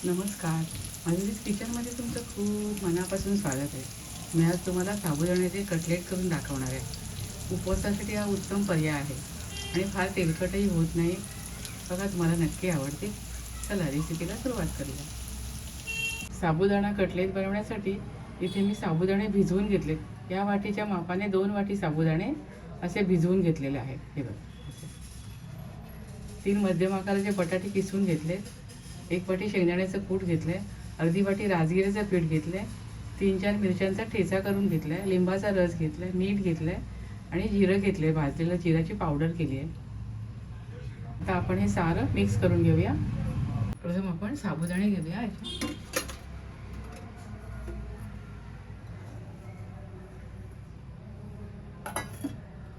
नमस्कार. अंजलीज किचनमध्ये तुमचं खूप मनापासून स्वागत आहे. मी आज तुम्हाला साबुदाण्याचे कटलेट करून दाखवणार आहे. उपवासासाठी हा उत्तम पर्याय आहे आणि फार तेलकटही होत नाही. बघा, तुम्हाला नक्की आवडते. चला रेसिपीला सुरुवात करूया. साबुदाणा कटलेट बनवण्यासाठी इथे मी साबुदाणे भिजवून घेतले. या वाटीच्या मापाने 2 वाटी साबुदाणे असे भिजवून घेतलेले आहेत. हे बघा, 3 मध्यम आकाराचे बटाटे किसून घेतले. 1 वाटी शेंगदाण्याचं कूट घेतलं आहे. अर्धी वाटी राजगिऱ्याचं पीठ घेतलं आहे. 3-4 मिरच्यांचा ठेचा करून घेतला आहे. लिंबाचा रस घेतला आहे. मीठ घेतलं आहे आणि जिरं घेतलं आहे. भाजलेलं जिऱ्याची पावडर केली आहे. आता आपण हे सारं मिक्स करून घेऊया. प्रथम आपण साबुदाणे घेऊया.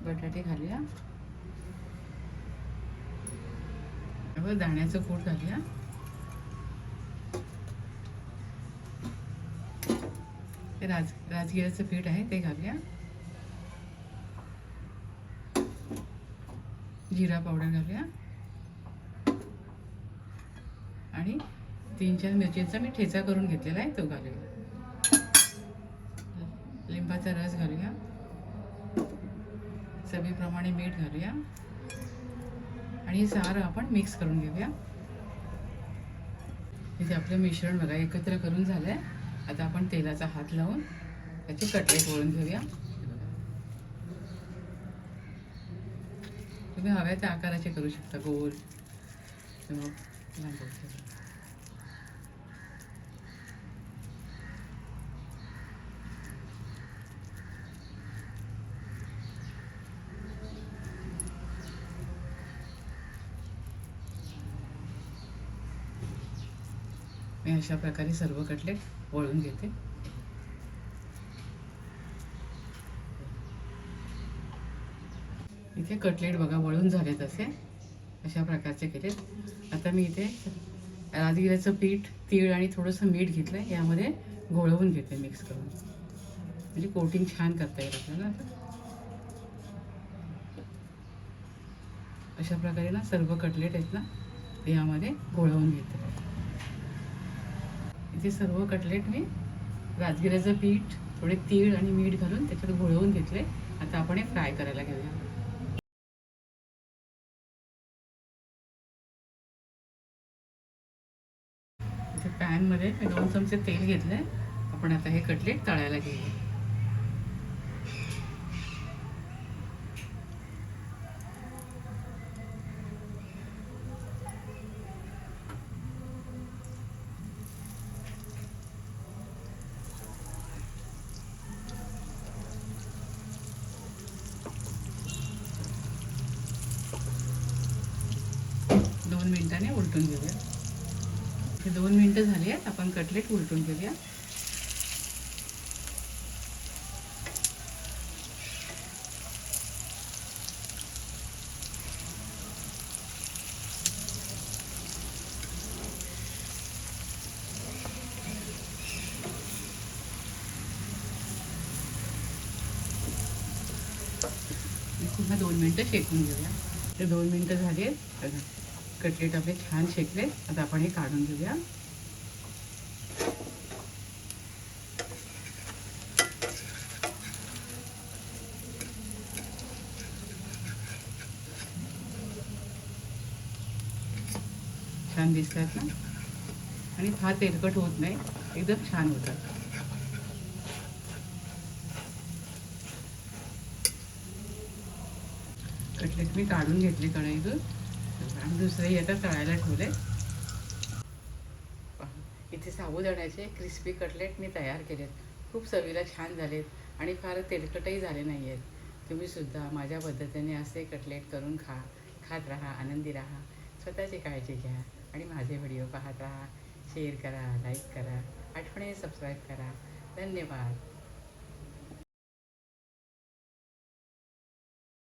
बटाटे घालूया. दाण्याचं कूट घालूया. राजगिऱ्याचं पीठ आहे ते घालूया. जिरा पावडर घालूया आणि 3-4 मिरचीचा मी ठेचा करून घेतलेला आहे तो घालूया. लिंबाचा रस घालूया. चवीप्रमाणे मीठ घालूया आणि सारं आपण मिक्स करून घेऊया. इथे आपलं मिश्रण बघा एकत्र करून झालंय. आता आपण तेलाचा हात लावून त्याचे कटलेट वळून घेऊया. तुम्ही हव्या त्या आकाराचे करू शकता, गोल किंवा लांब. मी अशा प्रकारे सर्व कटलेट वळून घेते. इथे कटलेट बघा वळून झाले तसे अशा प्रकारचे केलेत. आता मी इथे राजगिऱ्याचं पीठ, तीळ आणि थोडंसं मीठ घेतलं आहे. यामध्ये घोळवून घेते मिक्स करून, म्हणजे कोटिंग छान करता येईल आपल्याला. अशा प्रकारे ना सर्व कटलेट आहेत ना ते यामध्ये घोळवून घेते. इथे सर्व कटलेट मी राजगिऱ्याचं पीठ, थोडे तीळ आणि मीठ घालून त्याच्यात घोळवून घेतले. आता आपण हे फ्राय करायला घेऊया. इथे पॅनमध्ये मी 2 चमचे तेल घेतले. आपण आता हे कटलेट तळायला घेऊया. दोन मिनिटांनी उलटून घेऊया. हे 2 मिनिटं झाली आहेत. आपण कटलेट उलटून घेऊया. पुन्हा 2 मिनिटं शेकून घेऊया. ते 2 मिनिटं झाली आहेत. कटलेट आपले छान शेकले. आता आपण हे काढून घेऊया. छान दिसतात ना आणि फार तेलकट होत नाही, एकदम छान होतात. कटलेट मी काढून घेतले कढईतून आणि दुसरेही आता तळायला ठेवले. इथे साबुदाण्याचे क्रिस्पी कटलेट मी तयार केलेत. खूप चवीला छान झालेत आणि फार तेलकटही झाले नाही आहेत. तुम्हीसुद्धा माझ्या पद्धतीने असे कटलेट करून खात राहा, आनंदी राहा. स्वतःची काळजी घ्या आणि माझे व्हिडिओ पाहत राहा. शेअर करा, लाईक करा, आठवणीने सबस्क्राईब करा. धन्यवाद.